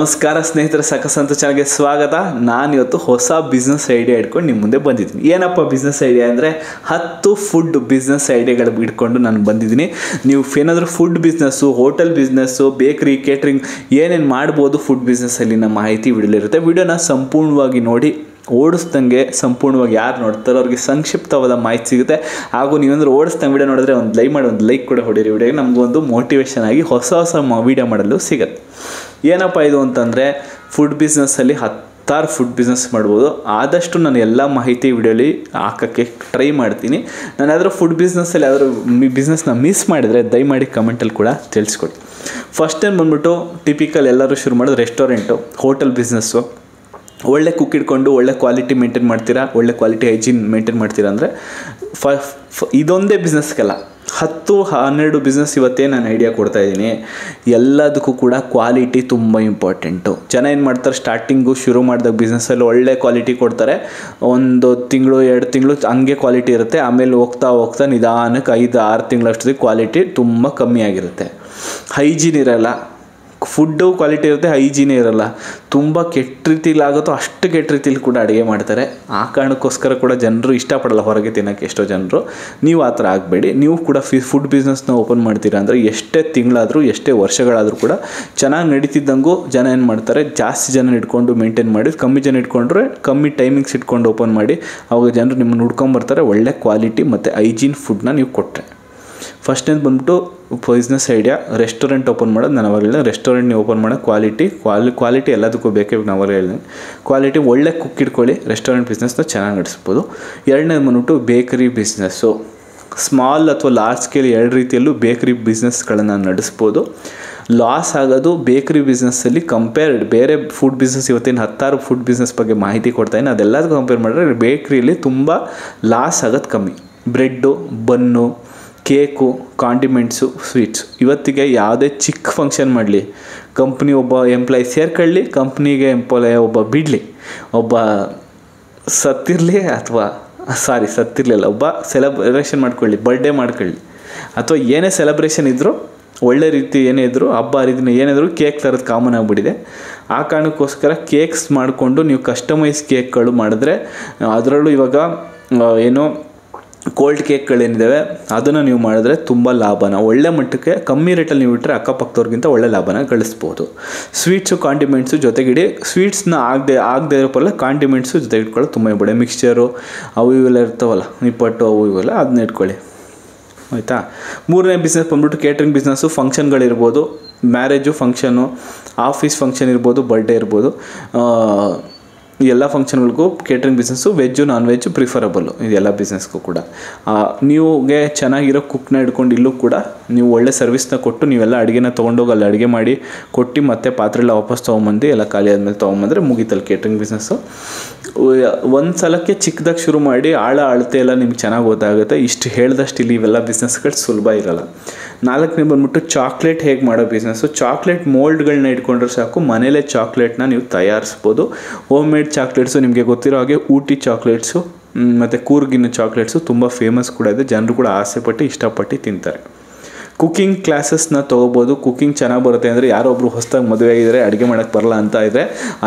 ನಮಸ್ಕಾರ ಸ್ನೇಹಿತರೆ, ಸಕಸಂತ ಚಾನಲ್ಗೆ ಸ್ವಾಗತ. ನಾನಿವತ್ತು ಹೊಸ ಬಿಸ್ನೆಸ್ ಐಡಿಯಾ ಇಟ್ಕೊಂಡು ನಿಮ್ಮ ಮುಂದೆ ಬಂದಿದ್ದೀನಿ. ಏನಪ್ಪ ಬಿಸ್ನೆಸ್ ಐಡಿಯಾ ಅಂದರೆ 10 ಫುಡ್ ಬಿಸ್ನೆಸ್ ಐಡಿಯಾಗಳು ಇಟ್ಕೊಂಡು ನಾನು ಬಂದಿದ್ದೀನಿ. ನೀವು ಏನಾದರೂ ಫುಡ್ ಬಿಸ್ನೆಸ್ಸು, ಹೋಟೆಲ್ ಬಿಸ್ನೆಸ್ಸು, ಬೇಕ್ರಿ, ಕೇಟ್ರಿಂಗ್ ಏನೇನು ಮಾಡ್ಬೋದು ಫುಡ್ ಬಿಸ್ನೆಸ್ಸಲ್ಲಿ ನಮ್ಮ ಮಾಹಿತಿ ವಿಡಿಯೋಲಿರುತ್ತೆ. ವಿಡಿಯೋನ ಸಂಪೂರ್ಣವಾಗಿ ನೋಡಿ, ಓಡಿಸ್ದಂಗೆ ಸಂಪೂರ್ಣವಾಗಿ ಯಾರು ನೋಡ್ತಾರೋ ಅವ್ರಿಗೆ ಸಂಕ್ಷಿಪ್ತವಾದ ಮಾಹಿತಿ ಸಿಗುತ್ತೆ. ಹಾಗೂ ನೀವಂದ್ರೆ ಓಡಿಸ್ದಂಗೆ ವಿಡಿಯೋ ನೋಡಿದ್ರೆ ಒಂದು ಲೈಕ್ ಕೂಡ ಹೊಡೀರಿ. ವಿಡಿಯೋಗೆ ನಮಗೊಂದು ಮೋಟಿವೇಶನ್ ಆಗಿ ಹೊಸ ವಿಡಿಯೋ ಮಾಡಲು ಸಿಗುತ್ತೆ. ಏನಪ್ಪ ಇದು ಅಂತಂದರೆ, ಫುಡ್ ಬಿಸ್ನೆಸ್ಸಲ್ಲಿ 10 ಫುಡ್ ಬಿಸ್ನೆಸ್ ಮಾಡ್ಬೋದು. ಆದಷ್ಟು ನಾನು ಎಲ್ಲ ಮಾಹಿತಿ ವಿಡಿಯೋಲಿ ಹಾಕೋಕ್ಕೆ ಟ್ರೈ ಮಾಡ್ತೀನಿ. ನಾನು ಯಾವ್ದಾದ್ರು ಫುಡ್ ಬಿಸ್ನೆಸ್ಸಲ್ಲಿ ಯಾವ್ದಾದ್ರು ಬಿಸ್ನೆಸ್ನ ಮಿಸ್ ಮಾಡಿದರೆ ದಯಮಾಡಿ ಕಮೆಂಟಲ್ಲಿ ಕೂಡ ತಿಳಿಸ್ಕೊಡಿ. ಫಸ್ಟ್ ಟೈಮ್ ಬಂದ್ಬಿಟ್ಟು ಟಿಪಿಕಲ್ ಎಲ್ಲರೂ ಶುರು ಮಾಡೋದು ರೆಸ್ಟೋರೆಂಟು, ಹೋಟೆಲ್ ಬಿಸ್ನೆಸ್ಸು. ಒಳ್ಳೆ ಕುಕ್ ಇಟ್ಕೊಂಡು ಒಳ್ಳೆ ಕ್ವಾಲಿಟಿ ಮೇಂಟೈನ್ ಮಾಡ್ತೀರಾ, ಒಳ್ಳೆ ಕ್ವಾಲಿಟಿ ಹೈಜೀನ್ ಮೇಂಟೈನ್ ಮಾಡ್ತೀರಾ ಅಂದರೆ ಇದೊಂದೇ ಬಿಸ್ನೆಸ್ಗೆಲ್ಲ 10-12 ಬಿಸ್ನೆಸ್ ಇವತ್ತೇ ನಾನು ಐಡಿಯಾ ಕೊಡ್ತಾಯಿದ್ದೀನಿ. ಎಲ್ಲದಕ್ಕೂ ಕೂಡ ಕ್ವಾಲಿಟಿ ತುಂಬ ಇಂಪಾರ್ಟೆಂಟು. ಜನ ಏನು ಮಾಡ್ತಾರೆ, ಸ್ಟಾರ್ಟಿಂಗು ಶುರು ಮಾಡಿದಾಗ ಬಿಸ್ನೆಸ್ಸಲ್ಲಿ ಒಳ್ಳೆ ಕ್ವಾಲಿಟಿ ಕೊಡ್ತಾರೆ. 1 ತಿಂಗಳು 2 ತಿಂಗಳು ಹಂಗೆ ಕ್ವಾಲಿಟಿ ಇರುತ್ತೆ. ಆಮೇಲೆ ಹೋಗ್ತಾ ನಿಧಾನಕ್ಕೆ 5-6 ತಿಂಗಳಷ್ಟೊತ್ತಿಗೆ ಕ್ವಾಲಿಟಿ ತುಂಬ ಕಮ್ಮಿ ಆಗಿರುತ್ತೆ. ಹೈಜೀನ್ ಇರೋಲ್ಲ, ಫುಡ್ಡು ಕ್ವಾಲಿಟಿ ಇರುತ್ತೆ, ಹೈಜೀನೇ ಇರೋಲ್ಲ. ತುಂಬ ಕೆಟ್ಟ ರೀತಿಲಿ ಆಗುತ್ತೋ ಅಷ್ಟು ಕೆಟ್ಟ ರೀತಿಲಿ ಕೂಡ ಅಡುಗೆ ಮಾಡ್ತಾರೆ. ಆ ಕಾರಣಕ್ಕೋಸ್ಕರ ಕೂಡ ಜನರು ಇಷ್ಟಪಡಲ್ಲ ಹೊರಗೆ ತಿನ್ನೋಕ್ಕೆ ಎಷ್ಟೋ ಜನರು. ನೀವು ಆ ಥರ ಆಗಬೇಡಿ. ನೀವು ಕೂಡ ಫುಡ್ ಬಿಸ್ನೆಸ್ನ ಓಪನ್ ಮಾಡ್ತೀರಾ ಅಂದರೆ ಎಷ್ಟೇ ತಿಂಗಳಾದರೂ ಎಷ್ಟೇ ವರ್ಷಗಳಾದರೂ ಕೂಡ ಚೆನ್ನಾಗಿ ನಡೀತಿದ್ದಂಗೂ ಜನ ಏನು ಮಾಡ್ತಾರೆ, ಜಾಸ್ತಿ ಜನ ಇಟ್ಕೊಂಡು ಮೇಂಟೈನ್ ಮಾಡಿ, ಕಮ್ಮಿ ಜನ ಇಟ್ಕೊಂಡ್ರೆ ಕಮ್ಮಿ ಟೈಮಿಂಗ್ಸ್ ಇಟ್ಕೊಂಡು ಓಪನ್ ಮಾಡಿ, ಅವಾಗ ಜನರು ನಿಮ್ಮನ್ನು ಹುಡ್ಕೊಂಬರ್ತಾರೆ. ಒಳ್ಳೆ ಕ್ವಾಲಿಟಿ ಮತ್ತು ಹೈಜೀನ್ ಫುಡ್ನ ನೀವು ಕೊಟ್ಟರೆ. ಫಸ್ಟ್ನೇದು ಬಂದ್ಬಿಟ್ಟು ಬಿಸ್ನೆಸ್ ಐಡಿಯಾ ರೆಸ್ಟೋರೆಂಟ್ ಓಪನ್ ಮಾಡೋದು. ನಾನು ಅವಾಗ ಹೇಳಿದೆ, ರೆಸ್ಟೋರೆಂಟ್ ನೀವು ಓಪನ್ ಮಾಡೋ ಕ್ವಾಲಿಟಿ ಎಲ್ಲದಕ್ಕೂ ಬೇಕೇ. ನಾವು ಅವಾಗ ಹೇಳಿದೆ ಕ್ವಾಲಿಟಿ ಒಳ್ಳೆ ಕುಕ್ ಇಟ್ಕೊಳ್ಳಿ, ರೆಸ್ಟೋರೆಂಟ್ ಬಿಸ್ನೆಸ್ನ ಚೆನ್ನಾಗಿ ನಡೆಸ್ಬೋದು. ಎರಡನೇದು ಬಂದ್ಬಿಟ್ಟು ಬೇಕರಿ ಬಿಸ್ನೆಸ್ಸು. ಸ್ಮಾಲ್ ಅಥವಾ ಲಾರ್ಜ್ ಸ್ಕೇಲ್ 2 ರೀತಿಯಲ್ಲೂ ಬೇಕರಿ ಬಿಸ್ನೆಸ್ಗಳನ್ನು ನಡೆಸ್ಬೋದು. ಲಾಸ್ ಆಗೋದು ಬೇಕರಿ ಬಿಸ್ನೆಸ್ಸಲ್ಲಿ ಬೇರೆ ಫುಡ್ ಬಿಸ್ನೆಸ್ ಇವತ್ತೇನು 10 ಫುಡ್ ಬಿಸ್ನೆಸ್ ಬಗ್ಗೆ ಮಾಹಿತಿ ಕೊಡ್ತಾಯಿದ್ದೀನಿ, ಅದೆಲ್ಲದಕ್ಕೂ ಕಂಪೇರ್ ಮಾಡಿದ್ರೆ ಬೇಕ್ರಿಯಲ್ಲಿ ತುಂಬ ಲಾಸ್ ಆಗೋದು ಕಮ್ಮಿ. Bread, bun, cake, condiments, sweets. ಇವತ್ತಿಗೆ ಯಾವುದೇ ಚಿಕ್ಕ ಫಂಕ್ಷನ್ ಮಾಡಲಿ, ಕಂಪ್ನಿ ಒಬ್ಬ ಎಂಪ್ಲಾಯಿ ಸೇರ್ಕೊಳ್ಳಿ, ಕಂಪ್ನಿಗೆ ಎಂಪ್ಲಾಯ್ ಒಬ್ಬ ಬಿಡಲಿ, ಒಬ್ಬ ಸತ್ತಿರಲಿಲ್ಲ ಒಬ್ಬ ಸೆಲೆಬ್ರೇಷನ್ ಮಾಡ್ಕೊಳ್ಳಿ, ಬರ್ಡೇ ಮಾಡ್ಕೊಳ್ಳಿ, ಅಥವಾ ಏನೇ ಸೆಲೆಬ್ರೇಷನ್ ಇದ್ದರೂ, ಒಳ್ಳೆ ರೀತಿ ಏನೇ ಇದ್ದರೂ, ಹಬ್ಬ ಹರಿದಿನ ಏನಿದ್ರು ಕೇಕ್ ತರೋದು ಕಾಮನ್ ಆಗಿಬಿಟ್ಟಿದೆ. ಆ ಕಾರಣಕ್ಕೋಸ್ಕರ ಕೇಕ್ಸ್ ಮಾಡಿಕೊಂಡು ನೀವು ಕಸ್ಟಮೈಸ್ ಕೇಕ್ಗಳು ಮಾಡಿದ್ರೆ, ಅದರಲ್ಲೂ ಇವಾಗ ಏನೋ ಕೋಲ್ಡ್ ಕೇಕ್ಗಳೇನಿದ್ದಾವೆ ಅದನ್ನು ನೀವು ಮಾಡಿದ್ರೆ ತುಂಬ ಲಾಭನ, ಒಳ್ಳೆ ಮಟ್ಟಕ್ಕೆ ಕಮ್ಮಿ ರೇಟಲ್ಲಿ ನೀವು ಇಟ್ಟರೆ ಅಕ್ಕಪಕ್ಕದವ್ರಿಗಿಂತ ಒಳ್ಳೆ ಲಾಭನ ಗಳಿಸ್ಬೋದು. ಸ್ವೀಟ್ಸು, ಕಾಂಡಿಮೆಂಟ್ಸು ಜೊತೆಗಿಡಿ. ಸ್ವೀಟ್ಸ್ನ ಆಗದೆ ಇರೋ ಪರಲ್ಲ ಕಾಂಡಿಮೆಂಟ್ಸು ಜೊತೆಗೆ ಇಟ್ಕೊಳ್ಳೋ ತುಂಬ ಇಂಪಾರ್ಟೆಂಟ್. ಮಿಕ್ಸ್ಚರು ಅವು ಇವೆಲ್ಲ ಇರ್ತಾವಲ್ಲ, ನಿಪ್ಪಟ್ಟು ಅವು ಇವೆಲ್ಲ ಅದನ್ನ ಇಟ್ಕೊಳ್ಳಿ, ಆಯಿತಾ. ಮೂರನೇ ಬಿಸ್ನೆಸ್ ಬಂದ್ಬಿಟ್ಟು ಕೇಟ್ರಿಂಗ್ ಬಿಸ್ನೆಸ್ಸು. ಫಂಕ್ಷನ್ಗಳಿರ್ಬೋದು, ಮ್ಯಾರೇಜು ಫಂಕ್ಷನು, ಆಫೀಸ್ ಫಂಕ್ಷನ್ ಇರ್ಬೋದು, ಬರ್ಡೇ ಇರ್ಬೋದು, ಎಲ್ಲ ಫಂಕ್ಷನ್ಗಳಿಗೂ catering business, veg non veg preferable ಇದೆಲ್ಲ ಬಿಸ್ನೆಸ್ಗೂ ಕೂಡ. ನೀವುಗೆ ಚೆನ್ನಾಗಿರೋ ಕುಕ್ನ ಹಿಡ್ಕೊಂಡು ಇಲ್ಲೂ ಕೂಡ ನೀವು ಒಳ್ಳೆ ಸರ್ವಿಸ್ನ ಕೊಟ್ಟು ನೀವೆಲ್ಲ ಅಡುಗೆನ ತೊಗೊಂಡೋಗಿ ಅಲ್ಲಿ ಅಡುಗೆ ಮಾಡಿ ಕೊಟ್ಟು ಮತ್ತೆ ಪಾತ್ರೆ ಎಲ್ಲ ವಾಪಸ್ ತೊಗೊಂಬಂದು ಎಲ್ಲ ಖಾಲಿ ಆದಮೇಲೆ ತೊಗೊಂಬಂದರೆ ಮುಗೀತಲ್ಲ ಕೇಟ್ರಿಂಗ್ ಬಿಸ್ನೆಸ್ಸು. ಒಂದು ಸಲಕ್ಕೆ ಚಿಕ್ಕದಾಗಿ ಶುರು ಮಾಡಿ ಅಳತೆ ಎಲ್ಲ ನಿಮ್ಗೆ ಚೆನ್ನಾಗಿ ಗೊತ್ತಾಗುತ್ತೆ. ಇಷ್ಟು ಹೇಳ್ದಷ್ಟು ಇಲ್ಲಿ ಇವೆಲ್ಲ ಬಿಸ್ನೆಸ್ಗಳು ಸುಲಭ ಇರೋಲ್ಲ. 4ನೇ ಬಂದ್ಬಿಟ್ಟು ಚಾಕ್ಲೇಟ್ ಹೇಗೆ ಮಾಡೋ ಬಿಸ್ನೆಸ್ಸು. ಚಾಕ್ಲೇಟ್ ಮೋಲ್ಡ್ಗಳನ್ನ ಇಟ್ಕೊಂಡ್ರೆ ಸಾಕು, ಮನೇಲೇ ಚಾಕ್ಲೇಟ್ನ ನೀವು ತಯಾರಿಸ್ಬೋದು. ಹೋಮ್ ಮೇಡ್ ಚಾಕ್ಲೇಟ್ಸು ನಿಮಗೆ ಗೊತ್ತಿರೋ ಹಾಗೆ ಊಟಿ ಚಾಕ್ಲೇಟ್ಸು ಮತ್ತು ಕೂರ್ಗಿನ ಚಾಕ್ಲೇಟ್ಸು ತುಂಬ ಫೇಮಸ್ ಕೂಡ ಇದೆ. ಜನರು ಕೂಡ ಆಸೆಪಟ್ಟು ಇಷ್ಟಪಟ್ಟು ತಿಂತಾರೆ. ಕುಕ್ಕಿಂಗ್ ಕ್ಲಾಸಸ್ನ ತೊಗೋಬೋದು. ಕುಕ್ಕಿಂಗ್ ಚೆನ್ನಾಗಿ ಬರುತ್ತೆ ಅಂದರೆ ಯಾರೋ ಒಬ್ಬರು ಹೊಸದಾಗಿ ಮದುವೆ ಆಗಿದ್ದಾರೆ, ಅಡುಗೆ ಮಾಡೋಕ್ಕೆ ಬರಲ್ಲ ಅಂತ ಇದ್ದರೆ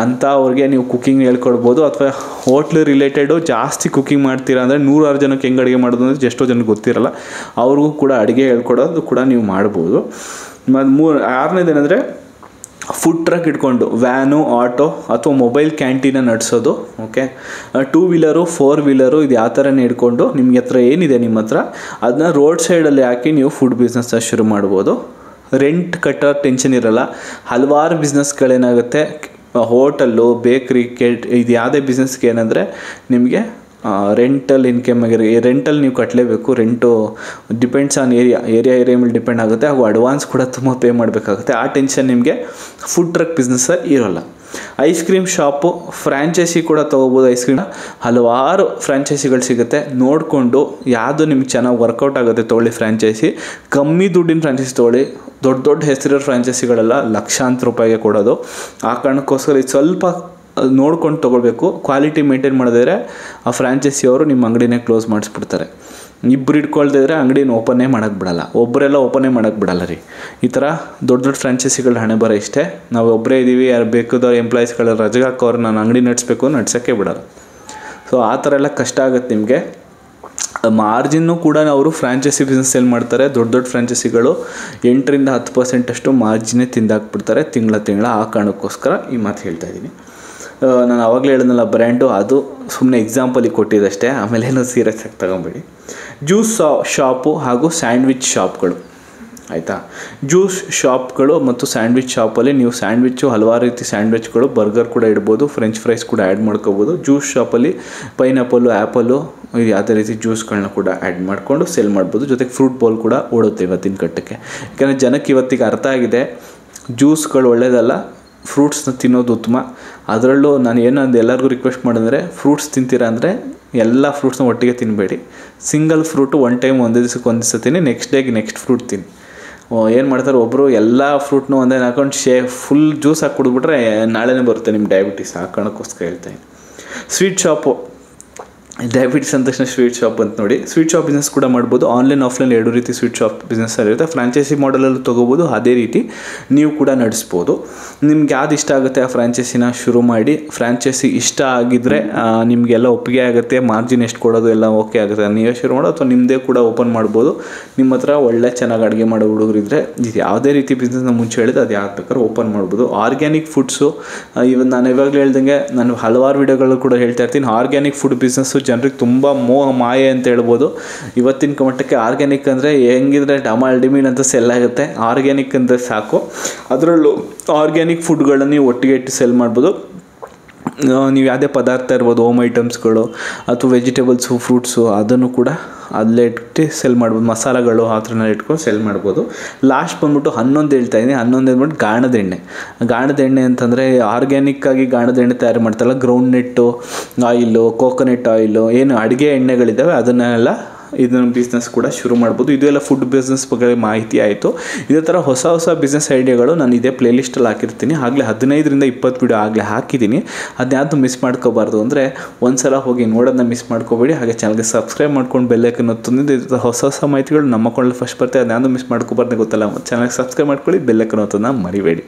ಅವ್ರಿಗೆ ನೀವು ಕುಕ್ಕಿಂಗ್ ಹೇಳ್ಕೊಡ್ಬೋದು. ಅಥವಾ ಹೋಟ್ಲ್ ರಿಲೇಟೆಡು ಜಾಸ್ತಿ ಕುಕ್ಕಿಂಗ್ ಮಾಡ್ತೀರಾ ಅಂದರೆ 100-6 ಜನಕ್ಕೆ ಹೆಂಗೆ ಅಡುಗೆ ಮಾಡೋದು ಅಂದರೆ ಎಷ್ಟೋ ಜನಕ್ಕೆ ಗೊತ್ತಿರಲ್ಲ, ಅವ್ರಿಗೂ ಕೂಡ ಅಡುಗೆ ಹೇಳ್ಕೊಡೋದು ಕೂಡ ನೀವು ಮಾಡ್ಬೋದು. ಮತ್ತು 6ನೇದೇನೆಂದರೆ ಫುಡ್ ಟ್ರಕ್ ಇಟ್ಕೊಂಡು ವ್ಯಾನು, ಆಟೋ ಅಥವಾ ಮೊಬೈಲ್ ಕ್ಯಾಂಟೀನ ನಡೆಸೋದು. ಓಕೆ, 2 ವೀಲರು 4 ವೀಲರು ಇದು ಯಾವ ಥರನೇ ಇಟ್ಕೊಂಡು ನಿಮಗೆ ಹತ್ರ ಏನಿದೆ ನಿಮ್ಮ ಹತ್ರ ಅದನ್ನ ರೋಡ್ ಸೈಡಲ್ಲಿ ಹಾಕಿ ನೀವು ಫುಡ್ ಬಿಸ್ನೆಸ್ನ ಶುರು ಮಾಡ್ಬೋದು. ರೆಂಟ್ ಕಟ್ಟೋ ಟೆನ್ಷನ್ ಇರೋಲ್ಲ. ಹಲವಾರು ಬಿಸ್ನೆಸ್ಗಳೇನಾಗುತ್ತೆ, ಹೋಟೆಲ್ಲು, ಬೇಕ್ರಿ, ಇದು ಯಾವುದೇ ಬಿಸ್ನೆಸ್ಗೆ ಏನಂದರೆ ನಿಮಗೆ ರೆಂಟಲ್ ಇನ್ಕಮ್ ರೆಂಟಲ್ಲಿ ನೀವು ಕಟ್ಟಲೇಬೇಕು. ರೆಂಟು ಡಿಪೆಂಡ್ಸ್ ಆನ್ ಏರಿಯಾ ಮೇಲೆ ಡಿಪೆಂಡ್ ಆಗುತ್ತೆ. ಹಾಗೂ ಅಡ್ವಾನ್ಸ್ ಕೂಡ ತುಂಬ ಪೇ ಮಾಡಬೇಕಾಗುತ್ತೆ. ಆ ಟೆನ್ಷನ್ ನಿಮಗೆ ಫುಡ್ ಟ್ರಕ್ ಬಿಸ್ನೆಸ್ಸಲ್ಲಿ ಇರೋಲ್ಲ. ಐಸ್ ಕ್ರೀಮ್ ಶಾಪು, ಫ್ರ್ಯಾಂಚೈಸಿ ಕೂಡ ತೊಗೋಬೋದು. ಐಸ್ ಕ್ರೀಮ್ ಹಲವಾರು ಫ್ರ್ಯಾಂಚೈಸಿಗಳು ಸಿಗುತ್ತೆ. ನೋಡಿಕೊಂಡು ಯಾವುದು ನಿಮ್ಗೆ ಚೆನ್ನಾಗಿ ವರ್ಕೌಟ್ ಆಗುತ್ತೆ ತೊಗೊಳ್ಳಿ ಫ್ರ್ಯಾಂಚೈಸಿ. ಕಮ್ಮಿ ದುಡ್ಡಿನ ಫ್ರ್ಯಾಂಚೈಸಿ ತೊಗೊಳ್ಳಿ. ದೊಡ್ಡ ಹೆಸರಿರೋ ಫ್ರ್ಯಾಂಚೈಸಿಗಳೆಲ್ಲ ಲಕ್ಷಾಂತರ ರೂಪಾಯಿಗೆ ಕೊಡೋದು. ಆ ಕಾರಣಕ್ಕೋಸ್ಕರ ಇದು ಸ್ವಲ್ಪ ನೋಡ್ಕೊಂಡು ತೊಗೊಳ್ಬೇಕು. ಕ್ವಾಲಿಟಿ ಮೇಂಟೈನ್ ಮಾಡಿದ್ರೆ ಆ ಫ್ರ್ಯಾಂಚೈಸಿಯವರು ನಿಮ್ಮ ಅಂಗಡಿನೇ ಕ್ಲೋಸ್ ಮಾಡಿಸ್ಬಿಡ್ತಾರೆ. ಇಬ್ಬರು ಇಟ್ಕೊಳ್ದಿದ್ರೆ ಅಂಗಡಿನ ಓಪನ್ನೇ ಮಾಡೋಕ್ಕೆ ಬಿಡಲ್ಲ, ಒಬ್ಬರೆಲ್ಲ ಓಪನ್ನೇ ಮಾಡೋಕ್ಕೆ ಬಿಡಲ್ಲ ರೀ. ಈ ಥರ ದೊಡ್ಡ ದೊಡ್ಡ ಫ್ರಾಂಚೈಸಿಗಳ ಹಣೆ ಬರೋ ಇಷ್ಟೇ. ನಾವು ಒಬ್ಬರೇ ಇದ್ದೀವಿ, ಯಾರು ಬೇಕಾದವ್ರು ಎಂಪ್ಲಾಯೀಸ್ಗಳು ರಜೆಗೆ ಹಾಕೋರು ನಾನು ಅಂಗಡಿ ನಡ್ಸೋಕ್ಕೆ ಬಿಡಲ್ಲ. ಸೊ ಆ ಥರ ಎಲ್ಲ ಕಷ್ಟ ಆಗುತ್ತೆ ನಿಮಗೆ. ಮಾರ್ಜಿನ್ನು ಕೂಡ ಅವರು ಫ್ರಾಂಚೈಸಿ ಬಿಸ್ನೆಸ್ ಸೇಲ್ ಮಾಡ್ತಾರೆ. ದೊಡ್ಡ ದೊಡ್ಡ ಫ್ರಾಂಚೈಸಿಗಳು 8ರಿಂದ 10% ಮಾರ್ಜಿನೇ ತಿಂದಾಕ್ಬಿಡ್ತಾರೆ ತಿಂಗಳ. ಆ ಕಾರಣಕ್ಕೋಸ್ಕರ ಈ ಮಾತು ಹೇಳ್ತಾ ಇದ್ದೀನಿ. ನಾನು ಆವಾಗಲೇ ಹೇಳಿದ್ನಲ್ಲ ಬ್ರ್ಯಾಂಡು, ಅದು ಸುಮ್ಮನೆ ಎಕ್ಸಾಂಪಲಿಗೆ ಕೊಟ್ಟಿದ್ದಷ್ಟೇ, ಆಮೇಲೆ ಏನೋ ಸೀರಿಯಸ್ ಆಗಿ ತಗೊಂಬೇಡಿ. ಜ್ಯೂಸ್ ಶಾಪು ಹಾಗೂ ಸ್ಯಾಂಡ್ವಿಚ್ ಶಾಪ್ಗಳು, ಆಯಿತಾ. ಜ್ಯೂಸ್ ಶಾಪ್ಗಳು ಮತ್ತು ಸ್ಯಾಂಡ್ವಿಚ್ ಶಾಪಲ್ಲಿ ನೀವು ಸ್ಯಾಂಡ್ವಿಚ್ಚು ಹಲವಾರು ರೀತಿ ಸ್ಯಾಂಡ್ವಿಚ್ಗಳು, ಬರ್ಗರ್ ಕೂಡ ಇಡ್ಬೋದು, ಫ್ರೆಂಚ್ ಫ್ರೈಸ್ ಕೂಡ ಆ್ಯಡ್ ಮಾಡ್ಕೋಬೋದು. ಜ್ಯೂಸ್ ಶಾಪಲ್ಲಿ ಪೈನಾಪಲ್ಲು, ಆ್ಯಪಲ್ಲು, ಇದು ಯಾವುದೇ ರೀತಿ ಜ್ಯೂಸ್ಗಳನ್ನ ಕೂಡ ಆ್ಯಡ್ ಮಾಡಿಕೊಂಡು ಸೇಲ್ ಮಾಡ್ಬೋದು. ಜೊತೆಗೆ ಫ್ರೂಟ್ ಬೌಲ್ ಕೂಡ ಓಡುತ್ತೆ ಇವತ್ತಿನ ಕಟ್ಟಕ್ಕೆ. ಯಾಕಂದರೆ ಜನಕ್ಕೆ ಇವತ್ತಿಗೆ ಅರ್ಥ ಆಗಿದೆ ಜ್ಯೂಸ್ಗಳು ಒಳ್ಳೆಯದಲ್ಲ, ಫ್ರೂಟ್ಸ್ನ ತಿನ್ನೋದು ಉತ್ತಮ. ಅದರಲ್ಲೂ ನಾನು ಏನಂದು ಎಲ್ಲರಿಗೂ ರಿಕ್ವೆಸ್ಟ್ ಮಾಡಿದ್ರೆ, ಫ್ರೂಟ್ಸ್ ತಿಂತೀರಾ ಅಂದರೆ ಎಲ್ಲ ಫ್ರೂಟ್ಸ್ನ ಒಟ್ಟಿಗೆ ತಿನ್ನಬೇಡಿ. ಸಿಂಗಲ್ ಫ್ರೂಟು ಒಂದೇ ದಿವಸ ತಿನ್ನಿ, ನೆಕ್ಸ್ಟ್ ಡೇಗೆ ನೆಕ್ಸ್ಟ್ ಫ್ರೂಟ್ ತಿನ್ನಿ. ಏನು ಮಾಡ್ತಾರೆ ಒಬ್ಬರು ಎಲ್ಲ ಫ್ರೂಟ್ನೂ ಒಂದೇ ಹಾಕೊಂಡು ಫುಲ್ ಜ್ಯೂಸ್ ಹಾಕಿ ಕುಡಿದ್ಬಿಟ್ರೆ ನಾಳೆನೇ ಬರುತ್ತೆ ನಿಮ್ಮ ಡಯಾಬಿಟಿಸ್. ಆ ಕಾರಣಕ್ಕೋಸ್ಕರ ಹೇಳ್ತಾಯಿದ್ದೀನಿ. ಸ್ವೀಟ್ ಶಾಪು, ಡಯಾಬಿಟಿಸ್ ಅಂದ ತಕ್ಷಣ ಸ್ವೀಟ್ ಶಾಪ್ ಅಂತ ನೋಡಿ. ಸ್ವೀಟ್ ಶಾಪ್ ಬಿಸ್ನೆಸ್ ಕೂಡ ಮಾಡ್ಬೋದು. ಆನ್ಲೈನ್ ಆಫ್ಲೈನ್ 2 ರೀತಿ ಸ್ವೀಟ್ ಶಾಪ್ ಬಿಸ್ನೆಸ್ ಇರುತ್ತೆ. ಫ್ರಾಂಚೈಸಿ ಮಾಡಲಲ್ಲೂ ತೊಗೋಬೋದು, ಅದೇ ರೀತಿ ನೀವು ಕೂಡ ನಡೆಸ್ಬೋದು. ನಿಮ್ಗೆ ಯಾವ್ದು ಇಷ್ಟ ಆಗುತ್ತೆ ಆ ಫ್ರಾಂಚೈಸಿನ ಶುರು ಮಾಡಿ. ಫ್ರಾಂಚೈಸಿ ಇಷ್ಟ ಆಗಿದ್ದರೆ ನಿಮಗೆಲ್ಲ ಒಪ್ಪಿಗೆ ಆಗುತ್ತೆ, ಮಾರ್ಜಿನ್ ಎಷ್ಟು ಕೊಡೋದು ಎಲ್ಲ ಓಕೆ ಆಗುತ್ತೆ, ನೀವೇ ಶುರು ಮಾಡೋದು ಅಥವಾ ನಿಮ್ಮದೇ ಕೂಡ ಓಪನ್ ಮಾಡ್ಬೋದು. ನಿಮ್ಮ ಹತ್ರ ಒಳ್ಳೆ ಚೆನ್ನಾಗಿ ಅಡುಗೆ ಮಾಡೋ ಹುಡುಗರಿದ್ದರೆ ಇದು ಯಾವುದೇ ರೀತಿ ಬಿಸ್ನೆಸ್ನ ಮುಂಚೆ ಹೇಳಿದ್ರೆ ಅದು ಯಾವ್ದು ಬೇಕಾದ್ರೂ ಓಪನ್ ಮಾಡ್ಬೋದು. ಆರ್ಗ್ಯಾನಿಕ್ ಫುಡ್ಸು, ಇವತ್ತು ನಾನು ಇವಾಗಲೇ ಹೇಳ್ದಂಗೆ ನಾನು ಹಲವಾರು ವಿಡಿಯೋಗಳು ಕೂಡ ಹೇಳ್ತಾ ಇರ್ತೀನಿ. ಆರ್ಗ್ಯಾನಿಕ್ ಫುಡ್ ಬಿಸ್ನೆಸ್ಸು ಜನರಿಗೆ ತುಂಬ ಮಾಯೆ ಅಂತ ಹೇಳ್ಬೋದು. ಇವತ್ತಿನ ಮಟ್ಟಕ್ಕೆ ಆರ್ಗ್ಯಾನಿಕ್ ಅಂದರೆ ಹೆಂಗಿದ್ರೆ ಡಿಮೀನ್ ಅಂತ ಸೆಲ್ ಆಗುತ್ತೆ. ಆರ್ಗ್ಯಾನಿಕ್ ಅಂದರೆ ಸಾಕು. ಅದರಲ್ಲೂ ಆರ್ಗ್ಯಾನಿಕ್ ಫುಡ್ಗಳನ್ನು ನೀವು ಒಟ್ಟಿಗೆ ಇಟ್ಟು ಸೆಲ್ ಮಾಡ್ಬೋದು. ನೀವು ಯಾವುದೇ ಪದಾರ್ಥ ಇರ್ಬೋದು, ಹೋಮ್ ಐಟಮ್ಸ್ಗಳು ಅಥವಾ ವೆಜಿಟೇಬಲ್ಸು, ಫ್ರೂಟ್ಸು, ಅದನ್ನು ಕೂಡ ಅಲ್ಲೇ ಇಟ್ಟು ಸೆಲ್ ಮಾಡ್ಬೋದು. ಮಸಾಲೆಗಳು ಆ ಥರನ ಇಟ್ಕೊಂಡು ಸೆಲ್ ಮಾಡ್ಬೋದು. ಲಾಸ್ಟ್ ಬಂದ್ಬಿಟ್ಟು 11 ಹೇಳ್ತಾಯಿದ್ದೀನಿ. 11 ಅಂದ್ಬಿಟ್ಟು ಗಾಣದ ಎಣ್ಣೆ ಅಂತಂದರೆ ಆರ್ಗ್ಯಾನಿಕ್ಕಾಗಿ ಗಾಣದ ಎಣ್ಣೆ ತಯಾರು ಮಾಡ್ತಾರಲ್ಲ, ಗ್ರೌಂಡ್ನೆಟ್ಟು ಆಯಿಲು, ಕೋಕೋನಟ್ ಆಯಿಲು, ಏನು ಅಡುಗೆ ಎಣ್ಣೆಗಳಿದ್ದಾವೆ ಅದನ್ನೆಲ್ಲ ಇದನ್ನು ಬಿಸ್ನೆಸ್ ಕೂಡ ಶುರು ಮಾಡ್ಬೋದು. ಇದು ಎಲ್ಲ ಫುಡ್ ಬಿಸ್ನೆಸ್ ಬಗ್ಗೆ ಮಾಹಿತಿ ಆಯಿತು. ಇದೇ ಥರ ಹೊಸ ಬಿಸ್ನೆಸ್ ಐಡಿಯಾಗಳು ನಾನು ಇದೇ ಪ್ಲೇಲಿಸ್ಟಲ್ಲಿ ಹಾಕಿರ್ತೀನಿ. ಆಗಲೇ 15ರಿಂದ 20 ವಿಡಿಯೋ ಆಗಲೇ ಹಾಕಿದ್ದೀನಿ. ಅದನ್ಯಾವುದು ಮಿಸ್ ಮಾಡ್ಕೋಬಾರ್ದು ಅಂದರೆ ಒಂದ್ಸಲ ಹೋಗಿ ನೋಡೋದನ್ನ ಮಿಸ್ ಮಾಡ್ಕೋಬೇಡಿ. ಹಾಗೆ ಚಾನಲ್ಗೆ ಸಬ್ಸ್ಕ್ರೈಬ್ ಮಾಡ್ಕೊಂಡು ಬೆಲ್ಲೈಕನ್ ಒತ್ತೊಂದಿದ್ದು ಇದು ಹೊಸ ಮಾಹಿತಿಗಳು ನಮ್ಮ ಕೊಳ್ಳಲ್ಲಿ ಫಸ್ಟ್ ಬರ್ತದೆ. ಅದನ್ಯಾವುದು ಮಿಸ್ ಮಾಡ್ಕೋಬಾರ್ದು ಗೊತ್ತಲ್ಲ, ಚಾನಲ್ಗೆ ಸಬ್ಸ್ಕ್ರೈಬ್ ಮಾಡ್ಕೊಳ್ಳಿ, ಬೆಲ್ಲೈಕನ್ ಒತ್ತೋದನ್ನ ಮರಿಬೇಡಿ.